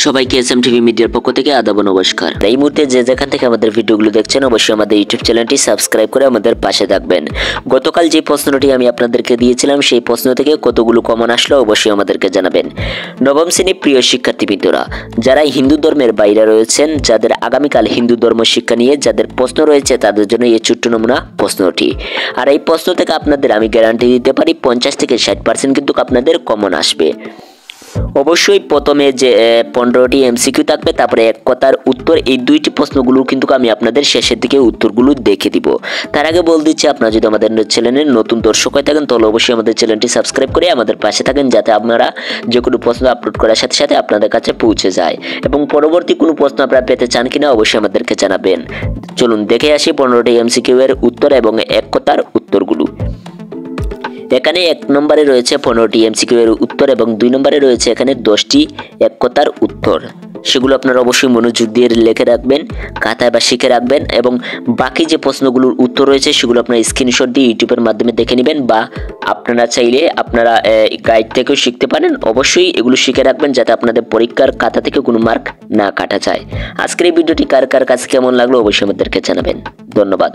সবাইকে SM TV মিডিয়ার পক্ষ থেকে আদাব নমস্কার। এই মুহূর্তে যে যেখান থেকে আমাদের ভিডিওগুলো দেখছেন অবশ্যই আমাদের ইউটিউব চ্যানেলটি সাবস্ক্রাইব করে আমাদের পাশে থাকবেন। গতকাল যে প্রশ্নটি আমি আপনাদেরকে দিয়েছিলাম সেই প্রশ্ন থেকে কতগুলো কমন আসলো অবশ্যই আমাদেরকে জানাবেন। নবম শ্রেণী প্রিয় শিক্ষার্থীবৃন্দরা, যারা হিন্দু ধর্মের বাইরে রয়েছেন, যাদের আগামীকাল হিন্দু ধর্ম শিক্ষা নিয়ে যাদের প্রশ্ন রয়েছে তাদের জন্য এই ছোট্ট নমুনা প্রশ্নটি। আর এই প্রশ্ন থেকে আপনাদের আমি গ্যারান্টি দিতে পারি 50 থেকে 60% কিন্তু আপনাদের কমন আসবে। অবশ্যই প্রথমে যে 15টি এমসিকিউ থাকবে, তারপরে এক কথার উত্তর, এই দুইটি প্রশ্নগুলো কিন্তু আমি আপনাদের শেষের দিকে উত্তরগুলো দেখে দিব। তার আগে বল দিচ্ছি, আপনারা যদি আমাদের চ্যানেলের নতুন দর্শক হয়ে থাকেন তাহলে অবশ্যই আমাদের চ্যানেলটি সাবস্ক্রাইব করে আমাদের পাশে থাকেন, যাতে আপনারা যে কোনো প্রশ্ন আপলোড করার সাথে সাথে আপনাদের কাছে পৌঁছে যায়। এবং পরবর্তী কোনো প্রশ্ন আপনারা পেতে চান কিনা অবশ্যই আমাদেরকে জানাবেন। চলুন দেখে আসি 15টি এমসিকিউ এর উত্তর এবং এক কথার উত্তরগুলো। এখানে 1 নম্বরে রয়েছে 15টি এমসিকিউ এর উত্তর এবং 2 নম্বরে রয়েছে এখানে 10টি এক কথার উত্তর। সেগুলো আপনারা অবশ্যই মনোযোগ দিয়ে লিখে রাখবেন, খাতায় বা শিখে রাখবেন। এবং বাকি যে প্রশ্নগুলোর উত্তর রয়েছে সেগুলো আপনারা স্ক্রিনশট দিয়ে ইউটিউবের মাধ্যমে দেখে নেবেন, বা আপনারা চাইলে আপনারা গাইড থেকেও শিখতে পারেন। অবশ্যই এগুলো শিখে রাখবেন যাতে আপনাদের পরীক্ষার খাতা থেকে কোনো মার্ক না কাটা যায়। আজকের এই ভিডিওটি কার কার কাছে কেমন লাগলো অবশ্যই আমাদেরকে জানাবেন। ধন্যবাদ।